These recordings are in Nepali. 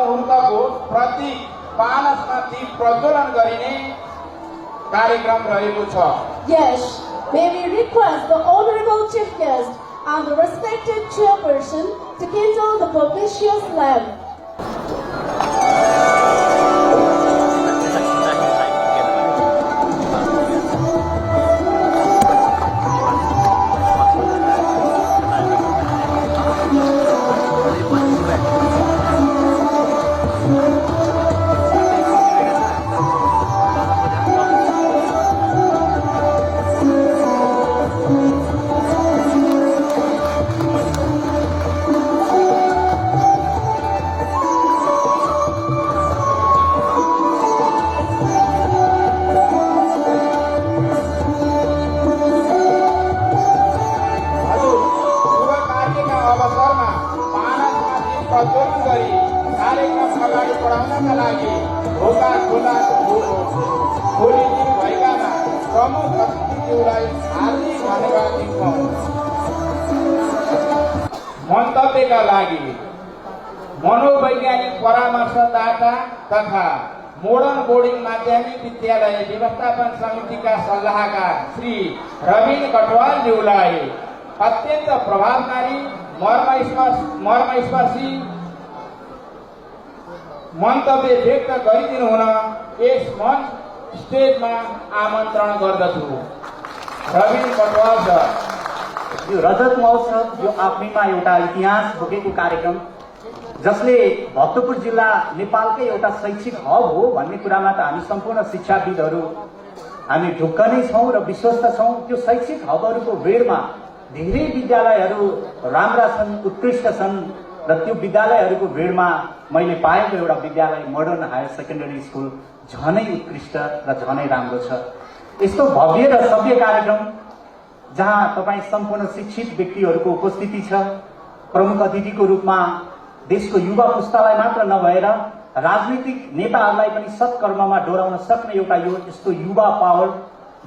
मुहूर्तको प्रतीक पानसमा दीप प्रज्वलन गरिने कार्यक्रम रहेको छ। Yes, may we request the honorable chief guest and the respected chairperson to kindle the propitious lamp. मन्तव्यका लागि मनोवैज्ञानिक परामर्शदाता तथा मोडर्न बोर्डिङ माध्यमिक विद्यालय व्यवस्थापन समितिका सल्लाहकार श्री रविन कटवालज्यूलाई अत्यन्त प्रभावकारी मर्मस्पर्शी मन्तव्य व्यक्त गरिदिनु हुन यस मञ्च स्टेजमा आमन्त्रण गर्दछु। रविन कटवाल सर। यो रजत महोत्सव यो आफैमा एउटा इतिहास बोकेको कार्यक्रम जसले भक्तपुर जिल्ला नेपालकै एउटा शैक्षिक हब हो भन्ने कुरामा त हामी सम्पूर्ण शिक्षाविदहरू हामी ढुक्क नै छौँ र विश्वस्त छौँ। त्यो शैक्षिक हबहरूको बेडमा धेरै विद्यालयहरू राम्रा छन्, उत्कृष्ट छन् र त्यो विद्यालयहरूको बेडमा मैले पाएको एउटा विद्यालय मोडर्न हायर सेकेन्डरी स्कुल झनै उत्कृष्ट र झनै राम्रो छ। यस्तो भव्य र सभ्य कार्यक्रम जहाँ तपाईँ सम्पूर्ण शिक्षित व्यक्तिहरूको उपस्थिति छ, प्रमुख अतिथिको रूपमा देशको युवा पुस्तालाई मात्र नभएर राजनीतिक नेताहरूलाई पनि सत्कर्ममा डोराउन सक्ने एउटा यो यस्तो युवा पावर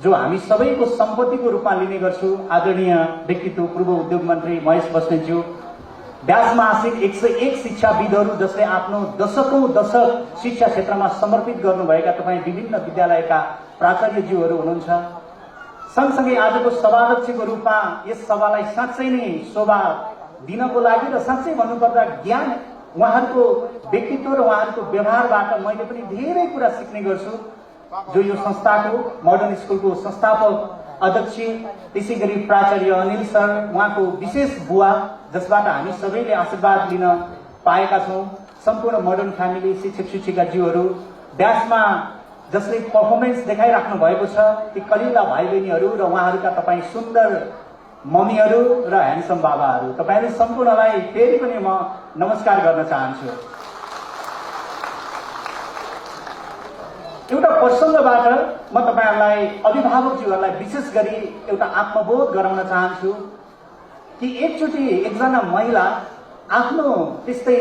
जो हामी सबैको सम्पत्तिको रूपमा लिने गर्छु। आदरणीय व्यक्तित्व पूर्व उद्योग मन्त्री महेश बस्नेतज्यू, ब्याजमा आसीन 101 शिक्षाविदहरू जसले आफ्नो दशकौं दशक शिक्षा क्षेत्रमा समर्पित गर्नुभएका तपाईँ विभिन्न विद्यालयका प्राचार्यज्यूहरू हुनुहुन्छ। सँगसँगै आजको सभाध्यक्षको रूपमा यस सभालाई साँच्चै नै शोभा दिनको लागि र साँच्चै भन्नुपर्दा ज्ञान उहाँहरूको व्यक्तित्व र उहाँहरूको व्यवहारबाट मैले पनि धेरै कुरा सिक्ने गर्छु। जो यो संस्थाको मोडर्न स्कुलको संस्थापक अध्यक्ष, त्यसै गरी प्राचार्य अनिल सर, उहाँको विशेष बुवा जसबाट हामी सबैले आशीर्वाद लिन पाएका छौँ, सम्पूर्ण मोडर्न फ्यामिली शिक्षक शिक्षिकाज्यूहरू, ब्याजमा जसले पर्फर्मेन्स देखाइराख्नु भएको छ ती कलिला भाइ बहिनीहरू र उहाँहरूका तपाईँ सुन्दर मम्मीहरू र ह्यान्डसम बाबाहरू, तपाईँहरू सम्पूर्णलाई फेरि पनि म नमस्कार गर्न चाहन्छु। एउटा प्रसङ्गबाट म तपाईँहरूलाई अभिभावकज्यूहरूलाई विशेष गरी एउटा आत्मबोध गराउन चाहन्छु कि एकचोटि एकजना महिला आफ्नो त्यस्तै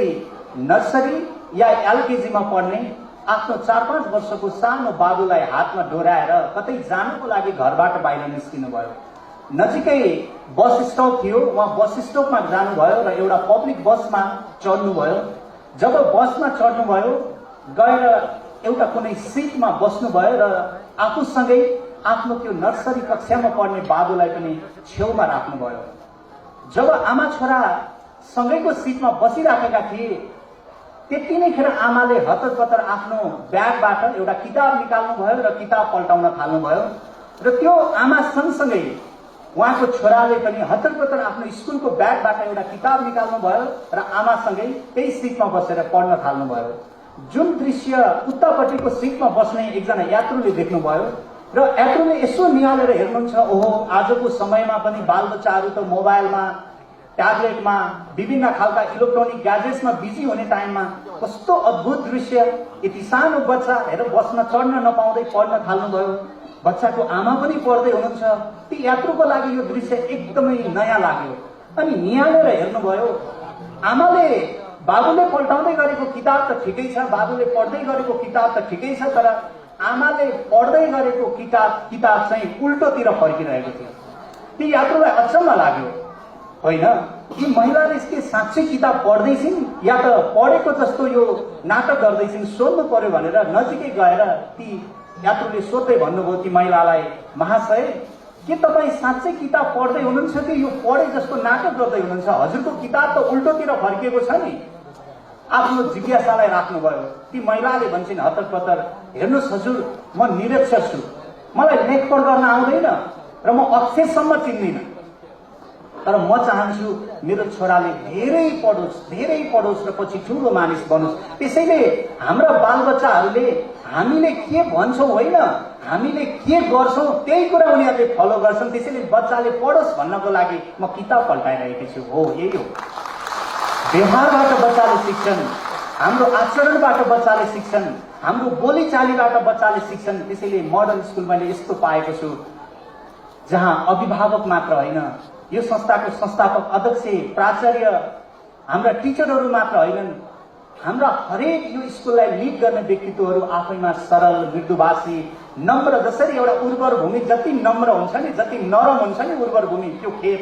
नर्सरी या एलकेजीमा पढ्ने आफ्नो 4-5 वर्षको सानो बाबुलाई हातमा डोराएर कतै जानको लागि घरबाट बाहिर निस्किनु भयो। नजिकै बस स्टप थियो, उहाँ बस स्टपमा जानुभयो र एउटा पब्लिक बसमा चढ्नुभयो। जब बसमा चढ्नुभयो गएर एउटा कुनै सिटमा बस्नुभयो र आफूसँगै आफ्नो त्यो नर्सरी कक्षामा पढ्ने बाबुलाई पनि छेउमा राख्नुभयो। जब आमा छोरा सँगैको सिटमा बसिराखेका थिए त्यति नै खेर आमाले हतरपतर आफ्नो ब्यागबाट एउटा किताब निकाल्नुभयो र किताब पल्टाउन थाल्नुभयो र त्यो आमा सँगसँगै उहाँको छोराले पनि हतरपतर आफ्नो स्कुलको ब्यागबाट एउटा किताब निकाल्नुभयो र आमासँगै त्यही सिटमा बसेर पढ्न थाल्नुभयो। जुन दृश्य उतापट्टिको सिटमा बस्ने एकजना यात्रुले देख्नुभयो र यात्रुले यसो निहालेर हेर्नुहुन्छ, ओहो आजको समयमा पनि बालबच्चाहरू त मोबाइलमा, ट्याब्लेटमा, विभिन्न खालका इलेक्ट्रोनिक ग्याजेट्समा बिजी हुने टाइममा कस्तो अद्भुत दृश्य, यति सानो बच्चा हेर बसमा चढ्न नपाउँदै पढ्न थाल्नुभयो। बच्चाको आमा पनि पढ्दै हुनुहुन्छ। ती यात्रुको लागि यो दृश्य एकदमै नयाँ लाग्यो। अनि निहालेर हेर्नुभयो, आमाले बाबुले पल्टाउँदै गरेको किताब त ठिकै छ, बाबुले पढ्दै गरेको किताब त ठिकै छ, तर आमाले पढ्दै गरेको किताब चाहिँ उल्टोतिर फर्किरहेको थियो। ती यात्रुलाई अचम्म लाग्यो। होइन, यी महिलाले के साँच्चै किताब पढ्दैछिन् या त पढेको जस्तो यो नाटक गर्दैछिन् सोध्नु पर्यो भनेर नजिकै गएर ती यात्रुले सोध्दै भन्नुभयो ती महिलालाई, महाशय के तपाईँ साँच्चै किताब पढ्दै हुनुहुन्छ कि यो पढे जस्तो नाटक गर्दै हुनुहुन्छ? हजुरको किताब त उल्टोतिर फर्किएको छ नि। आफ्नो जिज्ञासालाई राख्नुभयो। ती महिलाले भन्छन् हतरपतर, हेर्नुहोस् हजुर, म निरक्षर छु, मलाई लेखपढ गर्न आउँदैन र म अक्षरसम्म चिन्दिनँ, तर म चाहन्छु मेरो छोराले धेरै पढोस् र पछि ठुलो मानिस बनोस्। त्यसैले हाम्रा बालबच्चाहरूले हामीले के भन्छौँ होइन, हामीले के गर्छौँ त्यही कुरा उनीहरूले फलो गर्छन्। त्यसैले बच्चाले पढोस् भन्नको लागि म किताब पल्टाइरहेकी छु। हो, यही हो। व्यवहारबाट बच्चाले सिक्छन्, हाम्रो आचरणबाट बच्चाले सिक्छन्, हाम्रो बोलीचालीबाट बच्चाले सिक्छन्। त्यसैले मोडर्न स्कुल मैले यस्तो पाएको छु जहाँ अभिभावक मात्र होइन, यो संस्थाको संस्थापक अध्यक्ष, प्राचार्य, हाम्रा टिचरहरू मात्र होइनन्, हाम्रा हरेक यो स्कुललाई लिड गर्ने व्यक्तित्वहरू आफैमा सरल, मृदुभाषी, नम्र। जसरी एउटा उर्वर भूमि जति नम्र हुन्छ नि, जति नरम हुन्छ नि उर्वर भूमि, त्यो खेत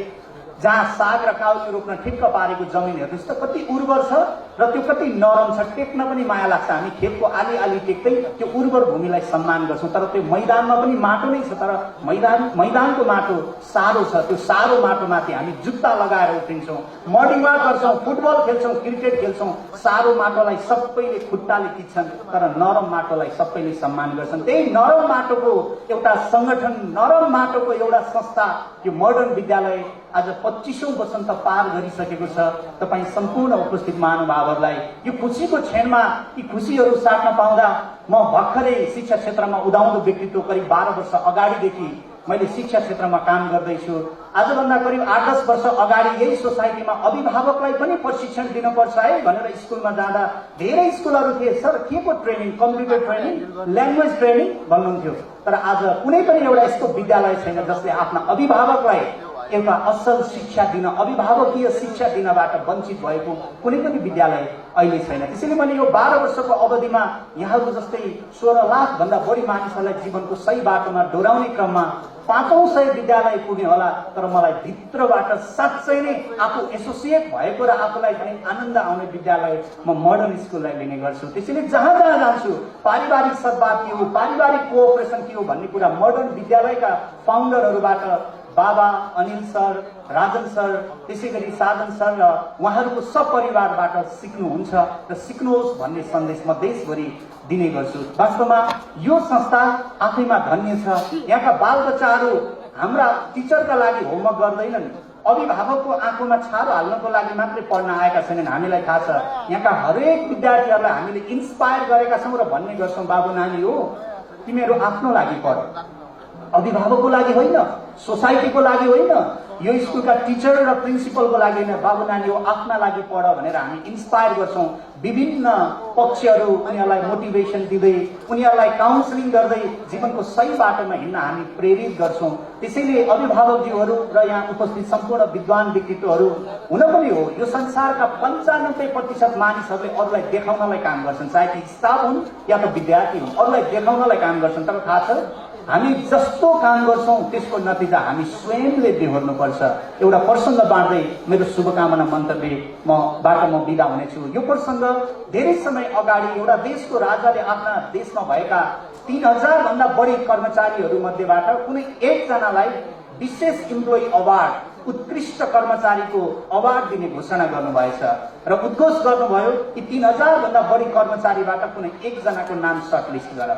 जहाँ साग र काउली रोप्न ठिक्क पारेको जमिन हेर्नुहोस् त कति उर्वर छ र त्यो कति नरम छ। टेक्न पनि माया लाग्छ। हामी खेतको आली टेक्दै त्यो उर्वर भूमिलाई सम्मान गर्छौँ, तर त्यो मैदानमा पनि माटो नै छ, तर मैदानको माटो सारो छ। त्यो सारो माटोमाथि हामी जुत्ता लगाएर उफ्रिन्छौँ, मर्निङ वाक गर्छौँ, फुटबल खेल्छौँ, क्रिकेट खेल्छौँ। सारो माटोलाई सबैले खुट्टाले खिच्छन्, तर नरम माटोलाई सबैले सम्मान गर्छन्। त्यही नरम माटोको एउटा संगठन, नरम माटोको एउटा संस्था यो मोडर्न विद्यालय आज 25औं वसन्त पार गरिसकेको छ। तपाईँ सम्पूर्ण उपस्थित महानुभावहरूलाई यो खुसीको क्षणमा यी खुसीहरू साट्न पाउँदा म भर्खरै शिक्षा क्षेत्रमा उदाउँदो व्यक्तित्व करिब 12 वर्ष अगाडिदेखि मैले शिक्षा क्षेत्रमा काम गर्दैछु। आजभन्दा करिब 8-10 वर्ष अगाडि यही सोसाइटीमा अभिभावकलाई पनि प्रशिक्षण दिनुपर्छ है भनेर स्कुलमा जाँदा धेरै स्कुलहरू थिए, सर के को training, computer training, language training भन्नुहुन्थ्यो। तर आज कुनै पनि एउटा यस्तो विद्यालय छैन जसले आफ्ना अभिभावकलाई एउटा असल शिक्षा दिन, अभिभावकीय शिक्षा दिनबाट वञ्चित भएको कुनै पनि विद्यालय अहिले छैन। त्यसैले मैले यो 12 वर्षको अवधिमा यहाँहरू जस्तै 16 लाख भन्दा बढी मानिसहरूलाई जीवनको सही बाटोमा डोराउने क्रममा 500 विद्यालय पुग्ने होला, तर मलाई भित्रबाट साँच्चै नै आफू एसोसिएट भएको र आफूलाई पनि आनन्द आउने विद्यालय म मोडर्न स्कुललाई लिने गर्छु। त्यसैले जहाँ जहाँ जान्छु पारिवारिक सद्भाव के हो, पारिवारिक कोअपरेसन के हो भन्ने कुरा मोडर्न विद्यालयका फाउन्डरहरूबाट बाबा अनिल सर, राजन सर, त्यसै गरी साधन सर र उहाँहरूको सपरिवारबाट सिक्नुहुन्छ र सिक्नुहोस् भन्ने सन्देश म देशभरि दिने गर्छु। वास्तवमा यो संस्था आफैमा धन्य छ। यहाँका बालबच्चाहरू हाम्रा टिचरका लागि होमवर्क गर्दैनन्, अभिभावकको आँखामा छारो हाल्नको लागि मात्रै पढ्न आएका छैनन्। हामीलाई थाहा छ यहाँका हरेक विद्यार्थीहरूलाई हामीले इन्स्पायर गरेका छौँ र भन्ने गर्छौँ, बाबु नानी हो तिमीहरू आफ्नो लागि पढ, अभिभावकको लागि होइन, सोसाइटीको लागि होइन, यो स्कुलका टिचर र प्रिन्सिपलको लागि होइन, बाबु नानी हो आफ्ना लागि पढ भनेर हामी इन्स्पायर गर्छौँ। विभिन्न पक्षहरू उनीहरूलाई मोटिभेसन दिँदै, उनीहरूलाई काउन्सिलिङ गर्दै जीवनको सही बाटोमा हिँड्न हामी प्रेरित गर्छौँ। त्यसैले अभिभावकज्यूहरू र यहाँ उपस्थित सम्पूर्ण विद्वान व्यक्तित्वहरू हुन पनि हो, यो संसारका 95% मानिसहरूले अरूलाई देखाउनलाई काम गर्छन्, चाहे ती स्टाफ हुन् या त विद्यार्थी हुन्, अरूलाई देखाउनलाई काम गर्छन्। तर थाहा छ हामी जस्तो काम गर्छौँ त्यसको नतिजा हामी स्वयंले बेहोर्नुपर्छ। एउटा प्रसङ्ग बाँड्दै मेरो शुभकामना मन्तव्यबाट म बिदा हुनेछु। यो प्रसङ्ग धेरै समय अगाडि एउटा देशको राजाले आफ्ना देशमा भएका 3000 भन्दा बढी कर्मचारीहरू मध्येबाट कुनै एकजनालाई विशेष इम्प्लोइ अवार्ड, उत्कृष्ट कर्मचारीको अवार्ड दिने घोषणा गर्नुभएछ र उद्घोष गर्नुभयो कि 3000 भन्दा बढी कर्मचारीबाट कुनै एकजनाको नाम सर्टलिस्ट गर।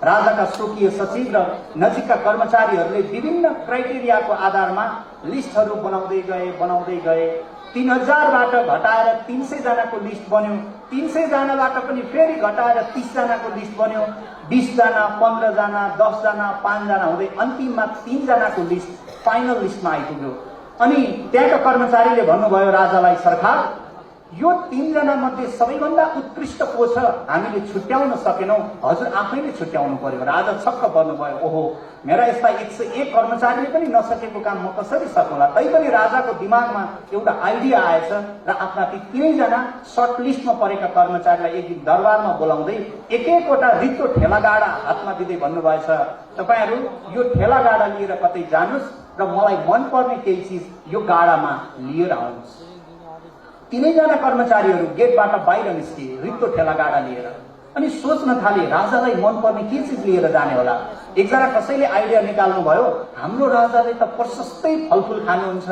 राजाका स्वकीय सचिव र नजिकका कर्मचारीहरूले विभिन्न क्राइटेरियाको आधारमा लिस्टहरू बनाउँदै गए 3000बाट घटाएर 300 जनाको लिस्ट बन्यो, 300 जनाबाट पनि फेरि घटाएर 30 जनाको लिस्ट बन्यो, 20 जना, 15 जना, 10 जना, 5 जना हुँदै अन्तिममा 3 जनाको लिस्ट फाइनल लिस्टमा आइपुग्यो। अनि त्यहाँका कर्मचारीले भन्नुभयो राजालाई, सरकार यो 3 जना मध्ये सबैभन्दा उत्कृष्ट को छ, हामीले छुट्याउन सकेनौं, हजुर आफैले छुट्याउनु पर्यो। राजा छक्क पर्नुभयो, ओहो मेरा यस्ता 101 कर्मचारीले पनि नसकेको काम म कसरी सकौँला। तैपनि राजाको दिमागमा एउटा आइडिया आएछ र आफ्ना ती 3 जना सर्ट लिस्टमा परेका कर्मचारीलाई एक दिन दरबारमा बोलाउँदै एक-एकवटा रित्तो ठेलागाडा हातमा दिँदै भन्नुभएछ, तपाईहरू यो ठेलागाडा लिएर कतै जानुस् र मलाई मनपर्ने केही चिज यो गाडामा लिएर आउनुहोस्। तीनैजना कर्मचारीहरू गेटबाट बाहिर निस्किए रित्तो ठेला गाडा लिएर। अनि सोच्न थाले राजालाई मनपर्ने के चिज लिएर जाने होला। एकजना कसैले आइडिया निकाल्नु भयो, हाम्रो राजाले त प्रशस्तै फलफुल खानुहुन्छ,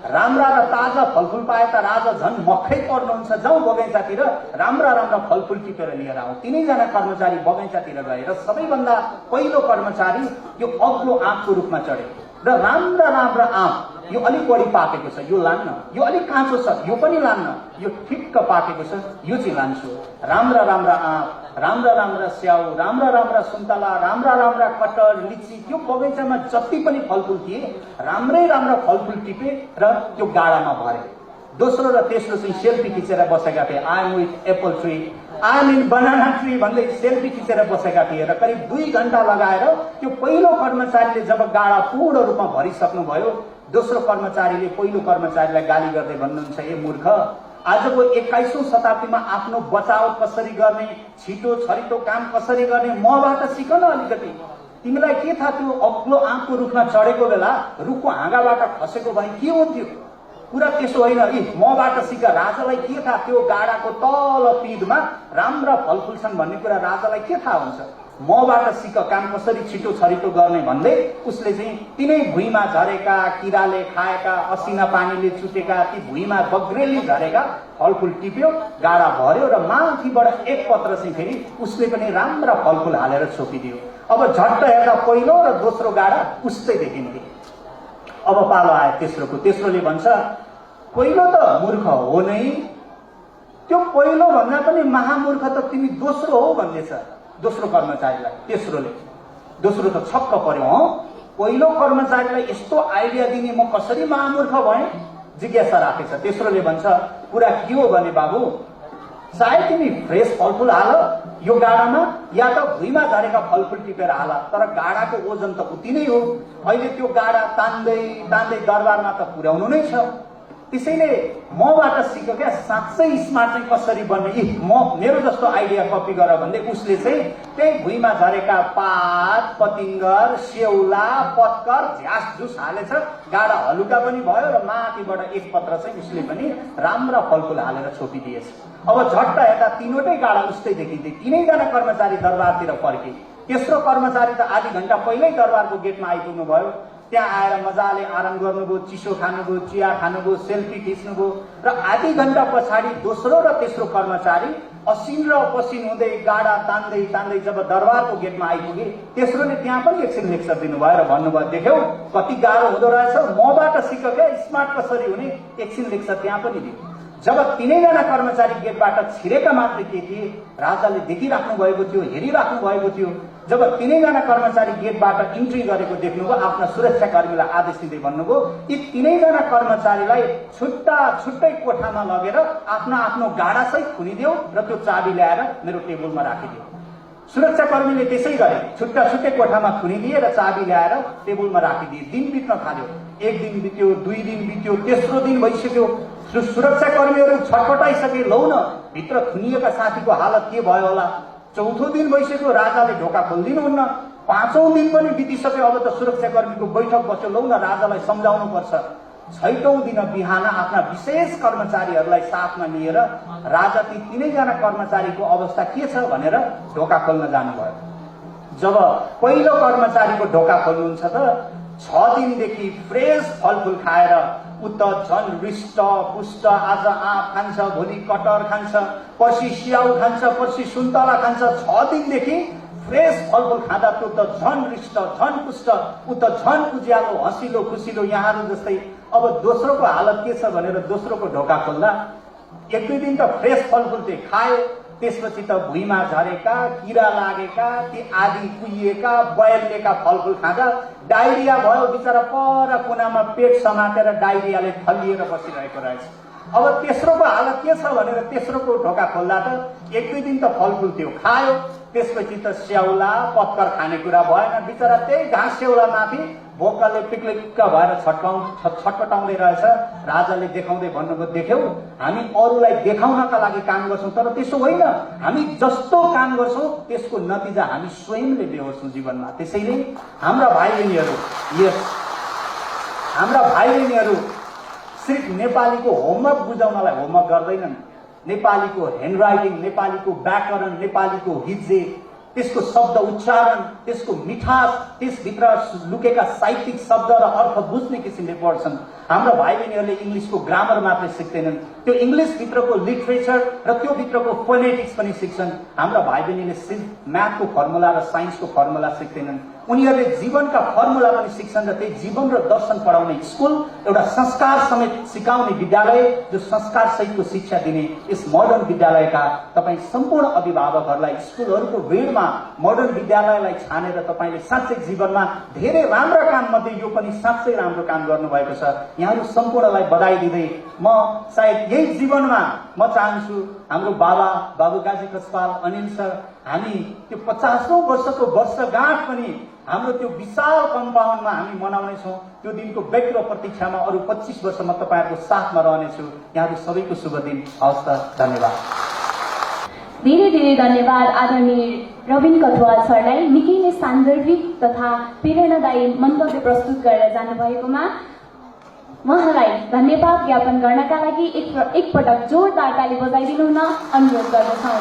राम्रा र ताजा फलफुल पाए त राजा झन् मक्खै पर्नुहुन्छ, जाउँ बगैँचातिर राम्रा राम्रा फलफुल टिपेर लिएर आउँ। तीनैजना कर्मचारी बगैँचातिर गए र सबैभन्दा पहिलो कर्मचारी यो अग्लो आँपको रुखमा चढे र राम्रा राम्रा आँप, यो अलिक बढी पाकेको छ यो लान्न, यो अलिक काँचो छ यो पनि लान्न, यो ठिक्क पाकेको छ यो चाहिँ लान्छु। राम्रा राम्रा आँप, राम्रा राम्रा स्याउ, राम्रा राम्रा सुन्तला, राम्रा राम्रा कटहर, लिची, त्यो बगैँचामा जति पनि फलफुल थिए राम्रै राम्रा फलफुल टिपे र त्यो गाडामा भरे। दोस्रो र तेस्रो चाहिँ सेल्फी खिचेर बसेका थिए। I am with apple tree, I am in banana tree भन्दै सेल्फी खिचेर बसेका थिए र करिब 2 घण्टा लगाएर त्यो पहिलो कर्मचारीले जब गाडा पूर्ण रूपमा भरिसक्नुभयो, दोस्रो कर्मचारीले पहिलो कर्मचारीलाई गाली गर्दै भन्नुहुन्छ, ए मूर्ख, आजको 21औं शताब्दीमा आफ्नो बचाव कसरी गर्ने, छिटो छरितो काम कसरी गर्ने मबाट सिक न अलिकति। तिमीलाई के थाहा, त्यो अग्लो आँपको रुखमा चढेको बेला रुखको हाँगाबाट खसेको भए के हुन्थ्यो? कुरा त्यसो होइन, मबाट सिक। राजालाई के थाहा त्यो गाडाको तल पिँधमा राम्रा फलफुल छन् भन्ने कुरा राजालाई के थाहा हुन्छ? मबाट सिक, काम कसरी छिटो छरितो गर्ने भन्दै उसले चाहिँ तिनै भुइँमा झरेका, किराले खाएका, असिना पानीले चुटेका, ती भुइँमा बग्रेली झरेका फलफुल टिप्यो, गाडा भर्यो र माथिबाट एक पत्र चाहिँ फेरि उसले पनि राम्रा फलफुल हालेर छोपिदियो। अब झट्ट हेर्दा पहिलो र दोस्रो गाडा उस्तै देखिन्थे। अब पालो आयो तेस्रोको। तेस्रोले भन्छ, पहिलो त मूर्ख हो नै, त्यो पहिलो भन्दा पनि महामूर्ख त तिमी दोस्रो हो भन्दैछ दोस्रो कर्मचारीलाई। तेस्रोले, दोस्रो त छक्क पर्यो, हो पहिलो कर्मचारीलाई यस्तो आइडिया दिने म कसरी महामूर्ख भएँ, जिज्ञासा राखेछ। तेस्रोले भन्छ, कुरा के हो भने बाबु, सायद तिमी फ्रेस फलफुल हाल यो गाडामा या त भुइँमा झरेका फलफुल टिपेर हाल, तर गाडाको ओजन त उति नै हो, अहिले त्यो गाडा तान्दै तान्दै दरबारमा त पुर्याउनु नै छ। त्यसैले मबाट सिक क्या, साँच्चै स्मार्ट चाहिँ कसरी बन्ने, मेरो जस्तो आइडिया कपी गर भन्दै उसले चाहिँ त्यही भुइँमा झरेका पात, पतिङ्गर, स्याउला, पत्कर झ्यास झुस हालेछ, गाडा हलुका पनि भयो र माथिबाट एक पत्र चाहिँ उसले पनि राम्रा फलफुल हालेर छोपिदिएछ। अब झट्ट हेर्दा तीनवटै गाडा उस्तै देखिन्थे। तीनैजना कर्मचारी दरबारतिर फर्के। तेस्रो कर्मचारी त आधी घण्टा पहिल्यै दरबारको गेटमा आइपुग्नु भयो। त्यहाँ आएर मजाले आराम गर्नुभयो, चिसो खानुभयो, चिया खानुभयो, सेल्फी खिच्नुभयो र आधी घण्टा पछाडि दोस्रो र तेस्रो कर्मचारी असिन र पसिन हुँदै गाडा तान्दै तान्दै जब दरबारको गेटमा आइपुगे, तेस्रोले त्यहाँ पनि एकछिन लेक्चर दिनुभयो र भन्नुभयो, देख्यौ कति गाह्रो हुँदो रहेछ, मबाट सिक क्या, स्मार्ट कसरी हुने, एकछिन लेक्चर त्यहाँ पनि दियो। जब तीनैजना कर्मचारी गेटबाट छिरेका मात्रै के थिए, राजाले देखिराख्नु भएको थियो, हेरिराख्नु भएको थियो। जब तीनैजना कर्मचारी गेटबाट इन्ट्री गरेको देख्नुभयो, आफ्ना सुरक्षाकर्मीलाई आदेश दिँदै भन्नुभयो, यी तीनैजना कर्मचारीलाई छुट्टा छुट्टै कोठामा लगेर आफ्नो आफ्नो गाडासहित खुनिदियो र त्यो चाबी ल्याएर मेरो टेबलमा राखिदियो। सुरक्षाकर्मीले त्यसै गरे, छुट्टा छुट्टै कोठामा खुनिदिए र चाबी ल्याएर टेबलमा राखिदिए। दिन बित्न थाल्यो, 1 दिन बित्यो, 2 दिन बित्यो, तेस्रो दिन भइसक्यो। सुरक्षाकर्मीहरू छटपटाइसके, लौ न भित्र थुनिएका साथीको हालत के भयो होला। चौथो दिन भइसक्यो, राजाले ढोका खोलिदिनुहुन्न। 5औं दिन पनि बितिसक्यो, अब त सुरक्षाकर्मीको बैठक बस्यो, लौ न राजालाई सम्झाउनु पर्छ। 6औं दिन बिहान आफ्ना विशेष कर्मचारीहरूलाई साथमा लिएर राजा ती तीनैजना कर्मचारीको अवस्था के छ भनेर ढोका खोल्न जानुभयो। जब पहिलो कर्मचारीको ढोका खोल्नुहुन्छ त 6 दिनदेखि फ्रेस फलफुल खाएर उत झन् हृष्ट पुष्ट, आज आँप खान्छ, भोलि कटहर खान्छ, पर्सि स्याउ खान्छ, पर्सि सुन्तला खान्छ। 6 दिनदेखि फ्रेस फलफुल खाँदा त्यो त झन् हृष्ट, झन् पुष्ट, उत झन् उज्यालो, हँसिलो खुसिलो यहाँहरू जस्तै। अब दोस्रोको हालत के छ भनेर दोस्रोको ढोका खोल्दा 1-2 दिन त फ्रेस फलफुल चाहिँ खायो, त्यसपछि त भुइँमा झरेका, किरा लागेका, ती आदि कुहिएका, बयल्लेका फलफुल खाँदा डायरिया भयो। बिचरा पर कुनामा पेट समातेर डायरियाले थलिएर बसिरहेको रहेछ। अब तेस्रोको हालत के छ भनेर तेस्रोको ढोका खोल्दा त 1-2 दिन त फलफुल थियो, खायो, त्यसपछि त स्याउला पत्कर खानेकुरा भएन। बिचरा त्यही घाँस स्याउला माथि भोकले पिक्लिक्क भएर छटपटाउँदै रहेछ। राजाले देखाउँदै भन्नुभयो, देख्यौ हामी अरूलाई देखाउनका लागि काम गर्छौँ, तर त्यसो होइन, हामी जस्तो काम गर्छौँ त्यसको नतिजा हामी स्वयंले बेहोर्छौँ जीवनमा। त्यसैले हाम्रा भाइ बहिनीहरू सिर्फ नेपालीको होमवर्क बुझाउनलाई होमवर्क गर्दैनन्। नेपालीको ह्यान्डराइटिङ, नेपालीको व्याकरण, नेपालीको हिज्जे, त्यसको शब्द उच्चारण, त्यसको मिठास, त्यसभित्र लुकेका साहित्यिक शब्द र अर्थ बुझ्ने किसिमले पढ्छन्। हाम्रा भाइ बहिनीहरूले इङ्ग्लिसको ग्रामर मात्रै सिक्दैनन्, त्यो इङ्ग्लिसभित्रको लिटरेचर र त्यो भित्रको फोनेटिक्स पनि सिक्छन्। हाम्रा भाइ बहिनीले सिर्फ म्याथको फर्मुला र साइन्सको फर्मुला सिक्दैनन्, उनीहरूले जीवनका फर्मुला पनि सिक्छन् र त्यही जीवन र दर्शन पढाउने स्कुल एउटा संस्कार समेत सिकाउने विद्यालय, जो संस्कार सहितको शिक्षा दिने यस मोडर्न विद्यालयका तपाईँ सम्पूर्ण अभिभावकहरूलाई स्कुलहरूको भिडमा मोडर्न विद्यालयलाई छानेर तपाईँले साँच्चै जीवनमा धेरै राम्रा काम मध्ये यो पनि साँच्चै राम्रो काम गर्नुभएको छ। यहाँहरू सम्पूर्णलाई बधाई दिँदै म सायद यही जीवनमा म चाहन्छु हाम्रो बाबु गाजी कसपाल, अनिल सर, हामी त्यो 50औं वर्षको वर्षगाँठ पनि हाम्रो त्यो विशाल कम्पाउन्डमा हामी मनाउनेछौँ। त्यो दिनको व्यग्र प्रतीक्षामा अरू 25 वर्ष म तपाईँहरूको साथमा रहनेछु। यहाँहरू सबैको शुभ दिन हवस् त। धन्यवाद। धेरै धेरै धन्यवाद आदरणीय रबिन कटुवाल सरलाई निकै नै सान्दर्भिक तथा प्रेरणादायी मन्तव्य प्रस्तुत गरेर जानुभएकोमा उहाँलाई धन्यवाद ज्ञापन गर्नका लागि एकपटक जोरदार ताली बजाइदिनु हुन अनुरोध गर्दछौँ।